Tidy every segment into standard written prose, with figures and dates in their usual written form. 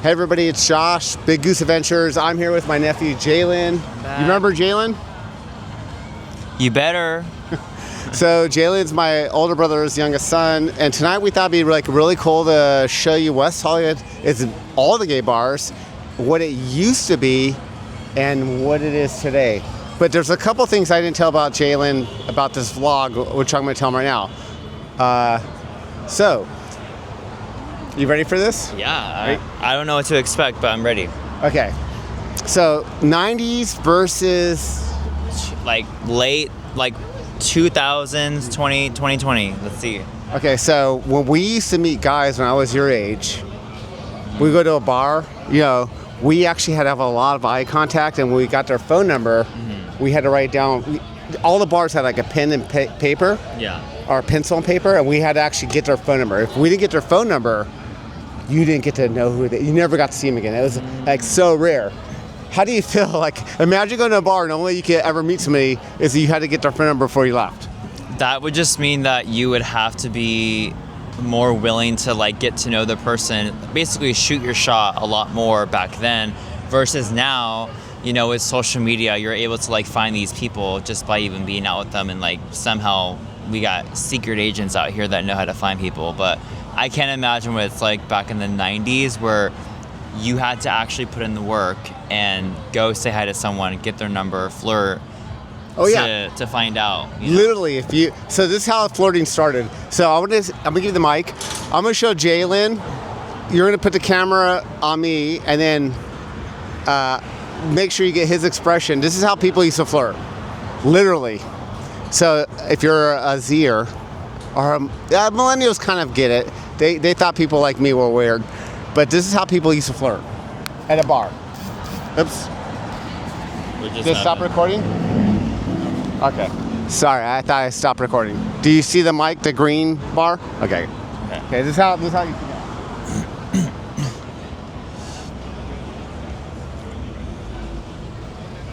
Hey everybody, it's Josh, Big Goose Adventures. I'm here with my nephew, Jalen. You remember Jalen? You better. So Jalen's my older brother's youngest son, and tonight we thought it'd be like really cool to show you West Hollywood. It's all the gay bars, what it used to be, and what it is today. But there's a couple things I didn't tell about Jalen about this vlog, which I'm going to tell him right now. So, you ready for this? Yeah, I don't know what to expect, but I'm ready. Okay. So, 90s versus... Like late, like 2000s, 2020. Let's see. Okay, so when we used to meet guys when I was your age, we go to a bar, you know, we actually had to have a lot of eye contact, and when we got their phone number, we had to write down, all the bars had like a pen and paper. Yeah. Or pencil and paper, and we had to actually get their phone number. If we didn't get their phone number, you didn't get to know you never got to see them again. It was like so rare. How do you feel? Like, imagine going to a bar and the only way you could ever meet somebody is that you had to get their phone number before you left. That would just mean that you would have to be more willing to like get to know the person, basically shoot your shot a lot more back then versus now. You know, with social media, you're able to like find these people just by even being out with them, and like somehow we got secret agents out here that know how to find people. But I can't imagine what it's like back in the 90s where you had to actually put in the work and go say hi to someone, get their number, flirt. To find out. You know? Literally, so this is how flirting started. So I'm gonna give you the mic. I'm gonna show Jalen. You're gonna put the camera on me, and then make sure you get his expression. This is how people used to flirt, literally. So if you're a Zer, or millennials kind of get it. They thought people like me were weird, but this is how people used to flirt at a bar. Oops. Just stop recording? Okay. Sorry, I thought I stopped recording. Do you see the mic, the green bar? Okay. Okay. This is how you see that.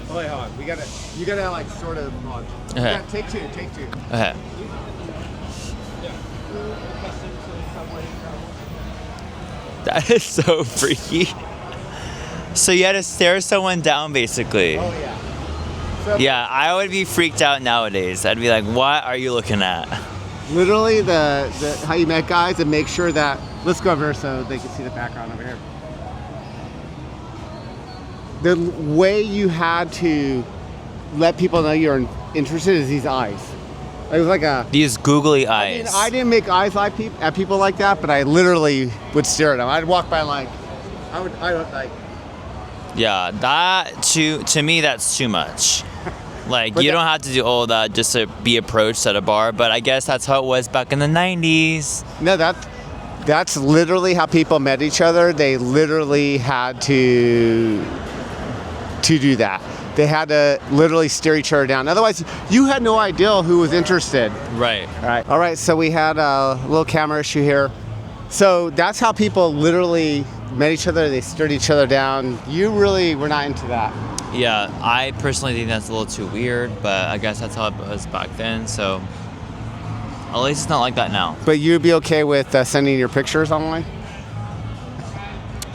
Oh, wait, hold on. You gotta like sort of. Okay. Take two. Okay. That is so freaky. So you had to stare someone down, basically. Oh yeah. So Yeah, I would be freaked out nowadays. I'd be like, "What are you looking at?" Literally, the how you met guys, and make sure that. Let's go over here so they can see the background over here. The way you had to let people know you're interested is these eyes. It was like These googly eyes. I didn't make eyes at people like that, but I literally would stare at them. I'd walk by like, I would like. Yeah, that to me that's too much. Like you don't have to do all that just to be approached at a bar, but I guess that's how it was back in the 90s. No, that's literally how people met each other. They literally had to do that. They had to literally stare each other down. Otherwise, you had no idea who was interested. Right. All right. So we had a little camera issue here. So that's how people literally met each other. They stared each other down. You really were not into that. Yeah, I personally think that's a little too weird, but I guess that's how it was back then. So at least it's not like that now. But you'd be okay with sending your pictures online?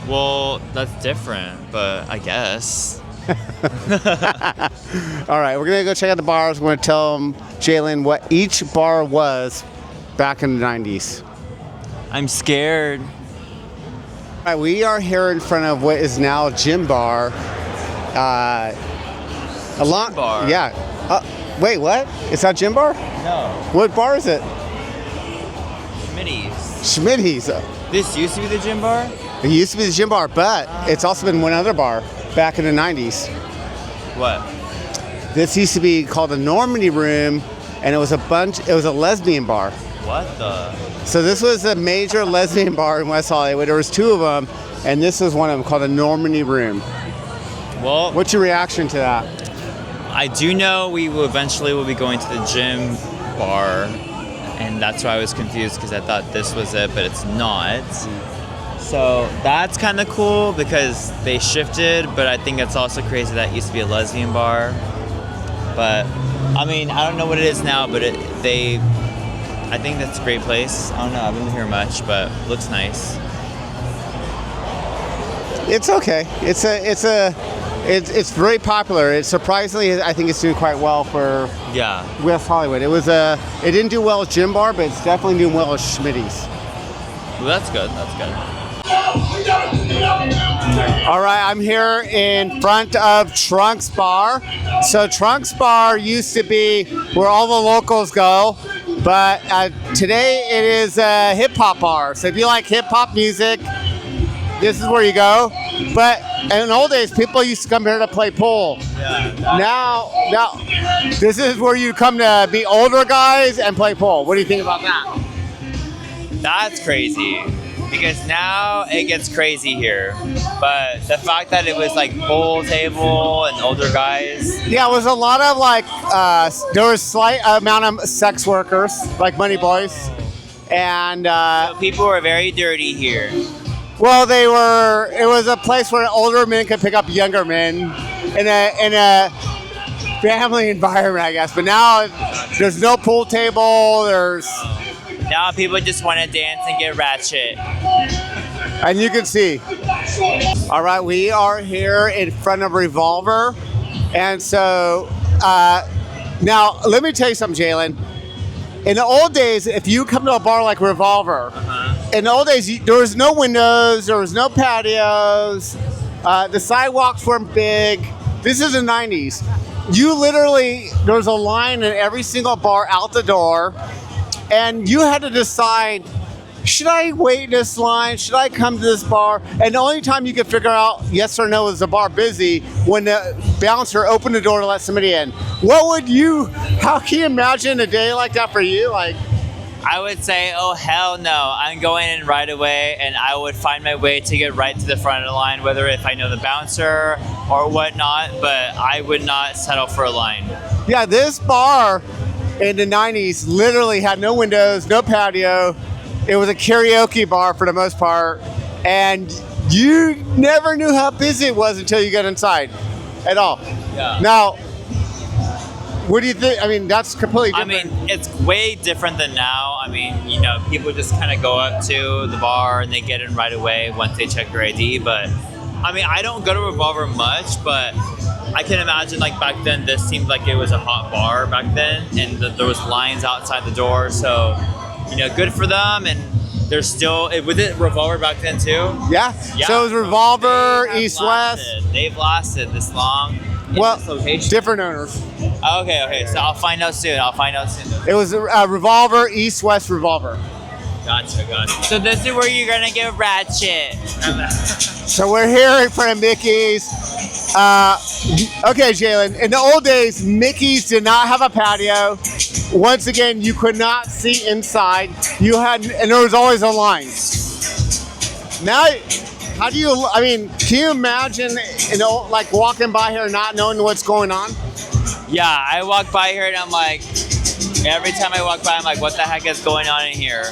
Well, that's different, but I guess. All right, we're gonna go check out the bars. We're gonna tell Jalen what each bar was back in the 90s. I'm scared. All right, we are here in front of what is now Gym Bar. Gym Bar? Yeah. Wait, what? It's not Gym Bar? No. What bar is it? Schmitty's. This used to be the Gym Bar? It used to be the Gym Bar, but it's also been one other bar back in the 90s. What? This used to be called the Normandy Room, and it was a lesbian bar. What the? So this was a major lesbian bar in West Hollywood. There was two of them, and this was one of them called the Normandy Room. Well, what's your reaction to that? I do know we will eventually be going to the Gym Bar, and that's why I was confused because I thought this was it, but it's not. So that's kind of cool because they shifted, but I think it's also crazy that it used to be a lesbian bar. But I mean, I don't know what it is now, but I think that's a great place. I don't know, I haven't been here much, but it looks nice. It's okay. It's very popular. It's surprisingly, I think it's doing quite well for Yeah. West Hollywood. It didn't do well as Gym Bar, but it's definitely doing well as Schmitty's. Well, that's good. That's good. All right, I'm here in front of Trunks Bar. So Trunks Bar used to be where all the locals go, but today it is a hip hop bar. So if you like hip hop music, this is where you go. But in the old days, people used to come here to play pool. Yeah. Now, this is where you come to be older guys and play pool. What do you think about that? That's crazy. Because now it gets crazy here. But the fact that it was like pool table and older guys. Yeah, it was a lot of like, there was slight amount of sex workers, like money boys. And, People were very dirty here. well, it was a place where older men could pick up younger men in a family environment, I guess. But now there's no pool table, Now people just want to dance and get ratchet. and you can see. All right, we are here in front of Revolver. And so, now let me tell you something, Jalen. In the old days, if you come to a bar like Revolver, in the old days, there was no windows, there was no patios, the sidewalks weren't big. This is the 90s. There was a line in every single bar out the door, and you had to decide, should I wait in this line? Should I come to this bar? And the only time you could figure out yes or no is the bar busy when the bouncer opened the door to let somebody in. How can you imagine a day like that for you? I would say, oh hell no, I'm going in right away, and I would find my way to get right to the front of the line, whether if I know the bouncer or whatnot, but I would not settle for a line. Yeah, this bar in the 90s literally had no windows, no patio. It was a karaoke bar for the most part, and you never knew how busy it was until you got inside at all. Yeah. Now, what do you think? I mean, that's completely I different. mean, it's way different than now. I mean, people just kind of go up to the bar and they get in right away once they check your ID. But, I mean, I don't go to Revolver much, but I can imagine, like, back then, this seemed like it was a hot bar back then, and there was lines outside the door. So, good for them. And there's still, was it Revolver back then, too? Yeah. So it was Revolver, East West. They've lasted this long. Well, this location. different owners. Okay. So I'll find out soon. It was Revolver, East West Revolver. Gotcha. So this is where you're gonna get ratchet. So we're here in front of Mickey's. Okay, Jalen. In the old days, Mickey's did not have a patio. Once again, you could not see inside. And there was always a line. Now, can you imagine, like walking by here and not knowing what's going on? Yeah, I walk by here and I'm like, every time I walk by, I'm like, what the heck is going on in here?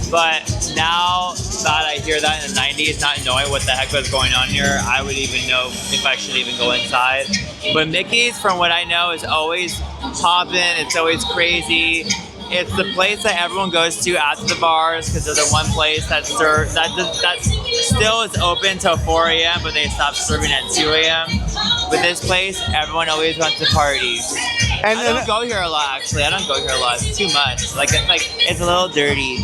But now that I hear that in the 90s, not knowing what the heck was going on here, I would even know if I should even go inside. But Mickey's, from what I know, is always popping. It's always crazy. It's the place that everyone goes to after the bars because they're the one place that still is open till 4 a.m. but they stop serving at 2 a.m. With this place, everyone always wants to party. And I don't go here a lot, actually. I don't go here a lot. It's too much. It's a little dirty.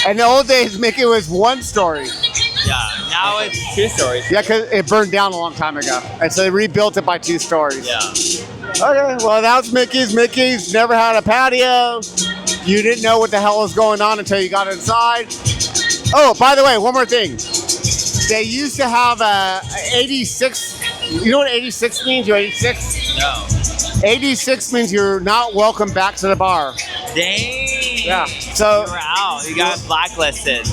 In the old days, Mickey was one story. Yeah, now it's 2 stories. Yeah, because it burned down a long time ago. And so they rebuilt it by 2 stories. Yeah. Okay, well, that was Mickey's. Mickey's never had a patio. You didn't know what the hell was going on until you got inside. Oh, by the way, one more thing. They used to have a 86. You know what 86 means? You're 86? No. 86 means you're not welcome back to the bar. Dang. Yeah. So you're out. You got blacklisted.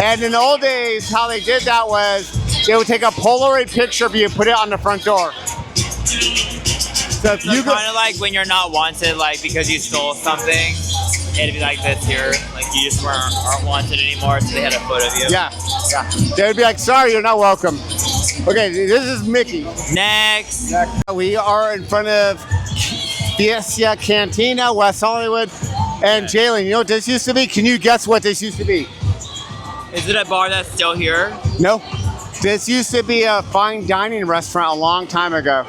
And in the old days, how they did that was they would take a Polaroid picture of you and put it on the front door. So if you kind of like when you're not wanted, like because you stole something, it'd be like this here, like you just aren't wanted anymore, so they had a photo of you. Yeah. They would be like, sorry, you're not welcome. Okay, this is Mickey. Next. We are in front of Fiesta Cantina, West Hollywood. And Jalen, you know what this used to be? Can you guess what this used to be? Is it a bar that's still here? No. This used to be a fine dining restaurant a long time ago.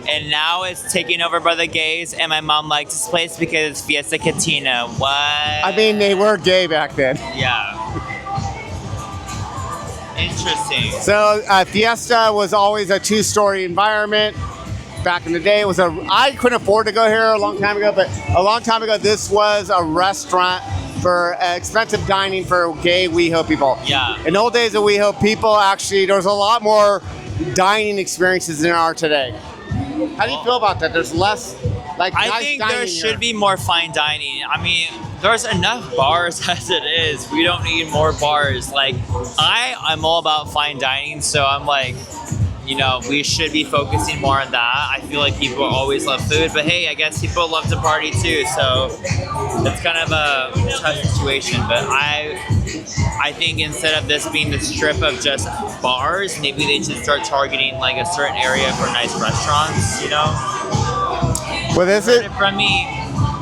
And now it's taken over by the gays, and my mom likes this place because it's Fiesta Cantina. What? I mean, they were gay back then. Yeah. Interesting. So Fiesta was always a two-story environment. Back in the day, I couldn't afford to go here a long time ago, but a long time ago, this was a restaurant for expensive dining for gay WeHo people. Yeah. In the old days of WeHo, people actually, there was a lot more dining experiences than there are today. How do you feel about that? There's less, like, I nice think dining there here. should be more fine dining. I mean, there's enough bars as it is. We don't need more bars. Like, I'm all about fine dining, so I'm like, you know, we should be focusing more on that. I feel like people always love food, but hey, I guess people love to party too, so it's kind of a tough situation. But I think instead of this being the strip of just bars, maybe they should start targeting like a certain area for nice restaurants, you know? Well, this is From me.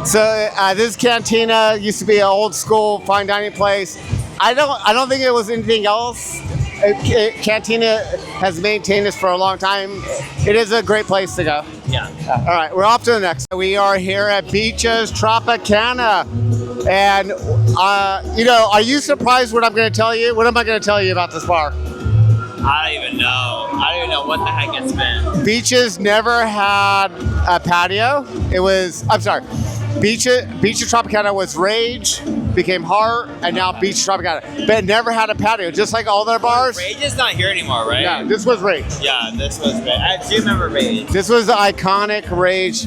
so. This cantina used to be an old school fine dining place. I don't think it was anything else. Cantina has maintained this for a long time. It is a great place to go. Yeah. All right, we're off to the next. We are here at Beaches Tropicana. And, you know, are you surprised what I'm going to tell you? What am I going to tell you about this bar? I don't even know. I don't even know what the heck it's been. Beaches never had a patio. Beaches Tropicana was Rage, became Heart, and now Beaches Tropicana. But it never had a patio, just like all their bars. Rage is not here anymore, right? Yeah, this was Rage. Yeah, this was Rage. I do remember Rage. This was the iconic Rage.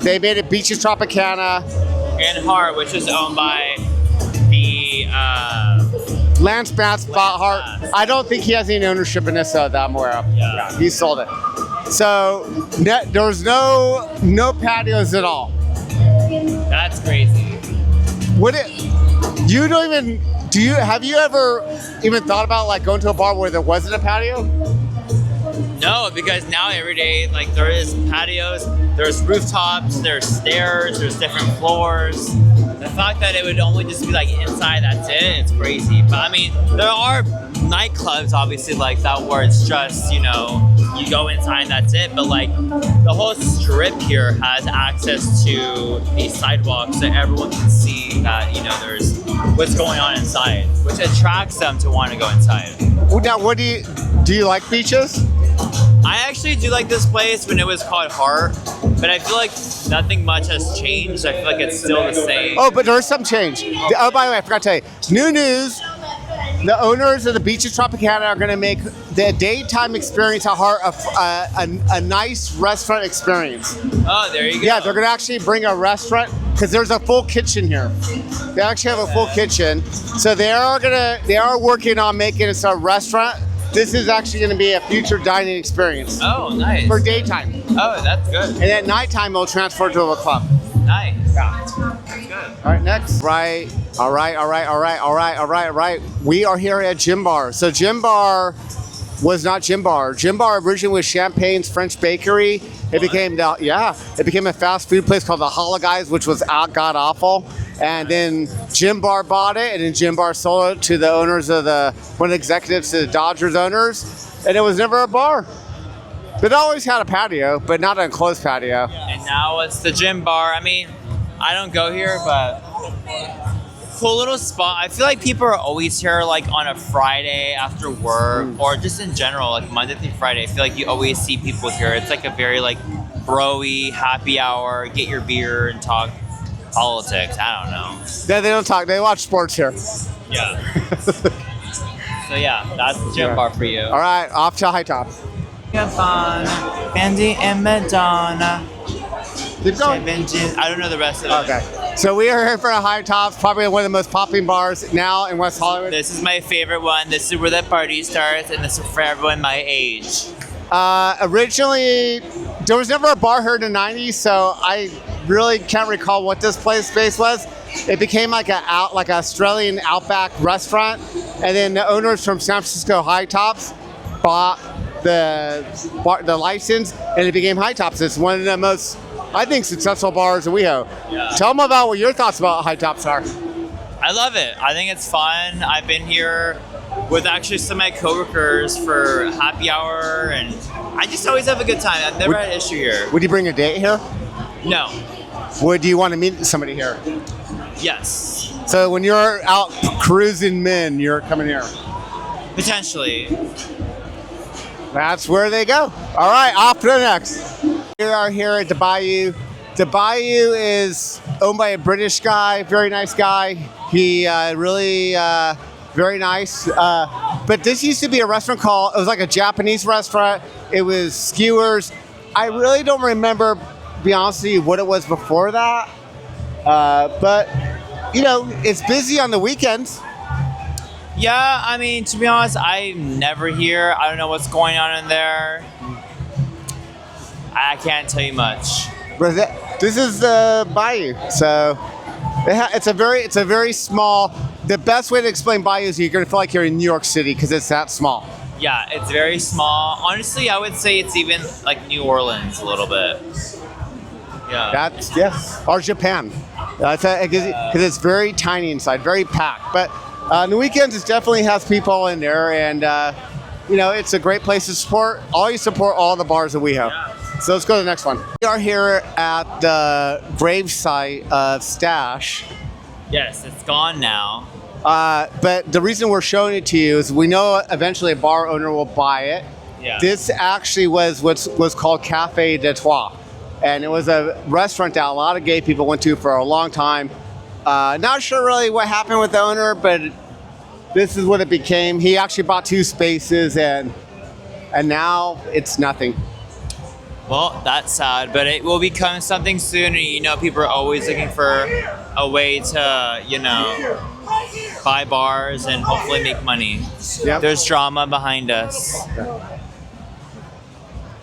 They made it Beaches Tropicana. And Heart, which is owned by the Lance Batts bought Heart. Bass. I don't think he has any ownership in this that I'm aware of. Yeah. He sold it. So there was no patios at all. That's crazy. Have you ever even thought about like going to a bar where there wasn't a patio? No, because now every day, like, there is patios, there's rooftops, there's stairs, there's different floors. The fact that it would only just be like inside, that's it, it's crazy. But I mean, there are nightclubs obviously like that where it's just, you know, you go inside and that's it. But like the whole strip here has access to these sidewalks so everyone can see that, you know, there's what's going on inside, which attracts them to want to go inside. Now, do you like beaches? I actually do like this place when it was called Heart, but I feel like nothing much has changed. I feel like it's still the same. Oh, but there's some change. Oh, by the way, I forgot to tell you. New news. The owners of the Beaches Tropicana are going to make the daytime experience at Heart a nice restaurant experience. Oh, there you go. Yeah, they're going to actually bring a restaurant because there's a full kitchen here. They actually have a full kitchen. So they are working on making it a restaurant. This is actually going to be a future dining experience. Oh, nice. For daytime. Oh, that's good. And at nighttime, it'll transfer to a club. Nice. Yeah. That's good. All right, next. Right. All right. We are here at Gym Bar. So Gym Bar was not Gym Bar. Gym Bar originally was Champagne's French Bakery. It became a fast food place called the Holla Guys, which was god awful. And then Gym Bar bought it, and then Gym Bar sold it to the owners of one of the executives to the Dodgers owners, and it was never a bar. But it always had a patio, but not an enclosed patio. And now it's the Gym Bar. I mean, I don't go here, but cool little spot. I feel like people are always here like on a Friday after work, or just in general, like Monday through Friday. I feel like you always see people here. It's like a very like bro-y happy hour, get your beer and talk politics. I don't know. They don't talk. They watch sports here. Yeah. So yeah, that's the Gym Bar for you. All right, off to High Tops. Andy and Madonna. Keep going. I don't know the rest of it. Okay. So we are here for High Tops, probably one of the most popping bars now in West Hollywood. This is my favorite one. This is where the party starts, and this is for everyone my age. Originally, there was never a bar here in the 90s, so I really can't recall what this space was. It became like an Australian Outback restaurant, and then the owners from San Francisco High Tops bought the license, and it became High Tops. It's one of the most, I think, successful bars in WeHo. Yeah. Tell them about what your thoughts about High Tops are. I love it. I think it's fun. I've been here with actually some of my coworkers for happy hour, and I just always have a good time. I've never had an issue here. Would you bring a date here? No. Would you want to meet somebody here? Yes. So when you're out cruising men, you're coming here. Potentially. That's where they go. All right, off to the next. We are here at the Bayou. The Bayou is owned by a British guy, very nice guy. He really very nice. But this used to be a restaurant it was like a Japanese restaurant. It was skewers. I really don't remember, to be honest with you, what it was before that. But, you know, it's busy on the weekends. Yeah, I mean, to be honest, I'm never here. I don't know what's going on in there. I can't tell you much. But this is the Bayou, so it's a very small. The best way to explain Bayou is you're gonna feel like you're in New York City because it's that small. Yeah, it's very small. Honestly, I would say it's even like New Orleans a little bit. Yeah. Or Japan. Because it's very tiny inside, very packed. But on the weekends, it definitely has people in there, and you know, it's a great place to support. Always support all the bars that WeHo. Yeah. So let's go to the next one. We are here at the gravesite of Stash. Yes, it's gone now. But the reason we're showing it to you is we know eventually a bar owner will buy it. Yeah. This actually was what was called Cafe de Trois. And it was a restaurant that a lot of gay people went to for a long time. Not sure really what happened with the owner, but this is what it became. He actually bought 2 spaces, and now it's nothing. Well, that's sad, but it will become something soon. And, you know, people are always looking for a way to, you know, buy bars and hopefully make money. Yep. There's drama behind us.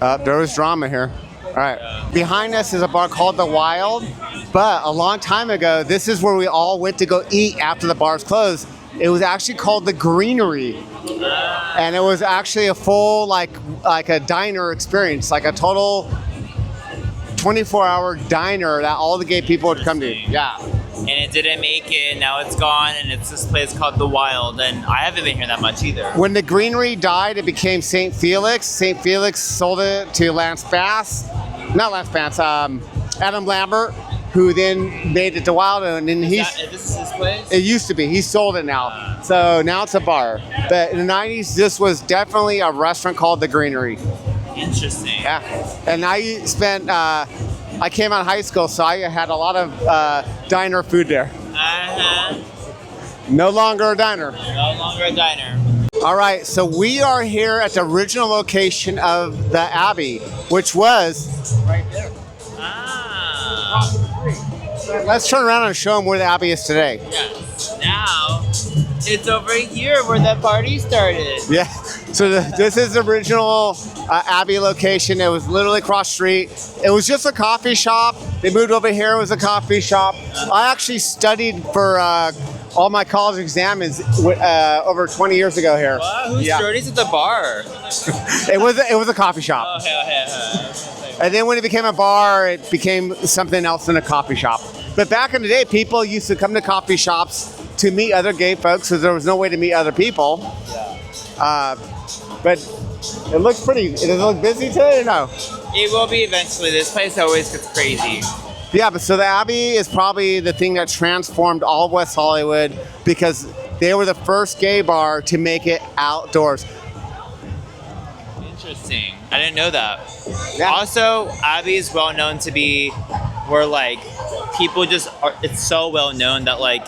There was drama here. All right. Yeah. Behind us is a bar called The Wild, but a long time ago, this is where we all went to go eat after the bars closed. It was actually called The Greenery, and it was actually a full like a diner experience, like a total 24-hour diner that all the gay people would come to. Yeah. And it didn't make it, and now it's gone, and it's this place called The Wild, and I haven't been here that much either. When The Greenery died, it became St. Felix. St. Felix sold it to Adam Lambert, who then made it to Wild, and then this is his place? It used to be. He sold it now. So now it's a bar. But in the 90s, this was definitely a restaurant called The Greenery. Interesting. Yeah. And I spent, I came out of high school, so I had a lot of diner food there. Uh-huh. No longer a diner. No longer a diner. All right, so we are here at the original location of the Abbey, which was right there. Let's turn around and show them where the Abbey is today. Yeah. Now, it's over here where the party started. Yeah. So this is the original Abbey location. It was literally across the street. It was just a coffee shop. They moved over here. It was a coffee shop. I actually studied for all my college exams over 20 years ago here. Wow, who studies at the bar? It was a coffee shop. Oh, yeah. And then when it became a bar, it became something else than a coffee shop. But back in the day, people used to come to coffee shops to meet other gay folks because there was no way to meet other people. Yeah. But it looks pretty. Does it look busy today or no? It will be eventually. This place always gets crazy. Yeah, but so the Abbey is probably the thing that transformed all of West Hollywood because they were the first gay bar to make it outdoors. Interesting. I didn't know that. Yeah. Also, Abbey is well known to be where like people just are. It's so well known that like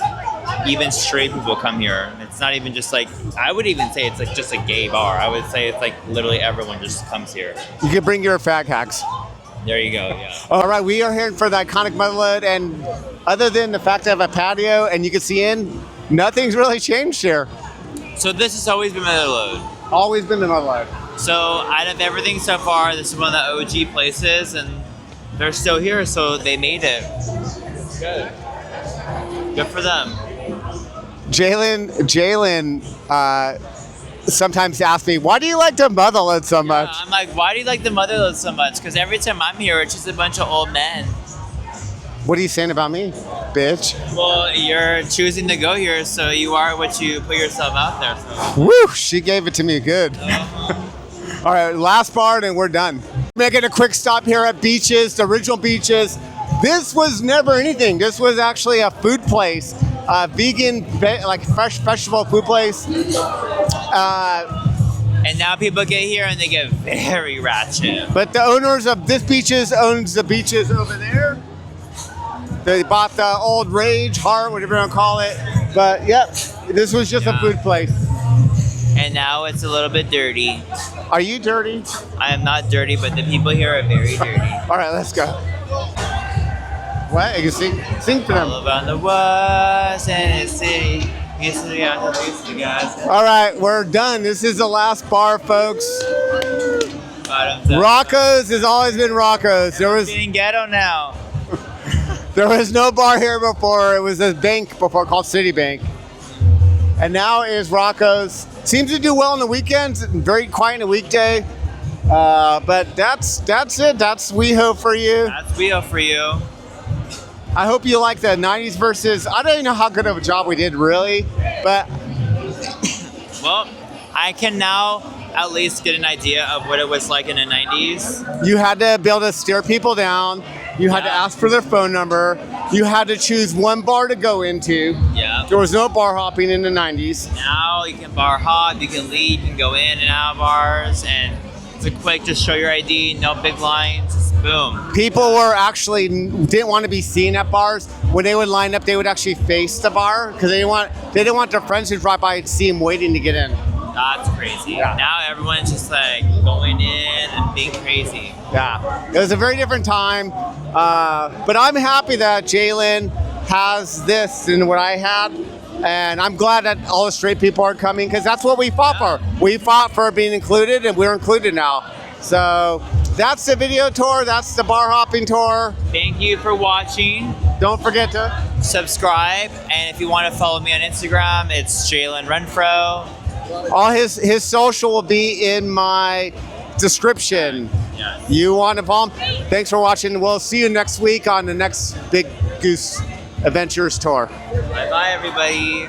even straight people come here. It's not even just like, I would even say it's like just a gay bar. I would say it's like literally everyone just comes here. You can bring your fag hacks. There you go. Yeah. All right, we are here for the iconic Motherlode, and other than the fact that I have a patio and you can see in, nothing's really changed here. So this has always been Motherlode. Always been the Motherlode. So out of everything so far, this is one of the OG places, and they're still here, so they made it. Good. Good for them. Jalen sometimes asks me, why do you like the Motherlode so much? I'm like, why do you like the Motherlode so much? Because every time I'm here, it's just a bunch of old men. What are you saying about me, bitch? Well, you're choosing to go here, so you are what you put yourself out there. So. Woo! She gave it to me good. All right, last bar and we're done. Making a quick stop here at Beaches, the original Beaches. This was never anything. This was actually a food place, vegan, like fresh vegetable food place. And now people get here and they get very ratchet. But the owners of this Beaches owns the Beaches over there. They bought the old Rage, Heart, whatever you want to call it. But yep, this was just a food place. And now it's a little bit dirty. Are you dirty? I am not dirty, but the people here are very dirty. All right, let's go. What? You can sing for them. All around the West and the city. All right, we're done. This is the last bar, folks. Rocco's has always been Rocco's. Getting ghetto now. There was no bar here before. It was a bank before called Citibank. And now it is Rocco's. Seems to do well on the weekends, very quiet on the weekday. But that's it. That's WeHo for you. That's WeHo for you. I hope you like the 90s versus. I don't even know how good of a job we did, really. But well, I can now at least get an idea of what it was like in the 90s. You had to be able to steer people down. You had to ask for their phone number. You had to choose one bar to go into. Yeah. There was no bar hopping in the 90s. Now you can bar hop, you can leave, you can go in and out of bars, and it's a quick just show your ID, no big lines, just boom. People were actually didn't want to be seen at bars. When they would line up, they would actually face the bar because they didn't want their friends who drive by to see them waiting to get in. That's crazy. Yeah. Now everyone's just like going in and being crazy. Yeah, it was a very different time. But I'm happy that Jalen has this and what I had. And I'm glad that all the straight people are coming because that's what we fought for. We fought for being included and we're included now. So that's the video tour. That's the bar hopping tour. Thank you for watching. Don't forget to subscribe. And if you want to follow me on Instagram, it's Jalen Renfro. All his social will be in my description. Yes. You want to follow him? Thanks for watching. We'll see you next week on the next Big Goose Adventures tour. Bye-bye, everybody.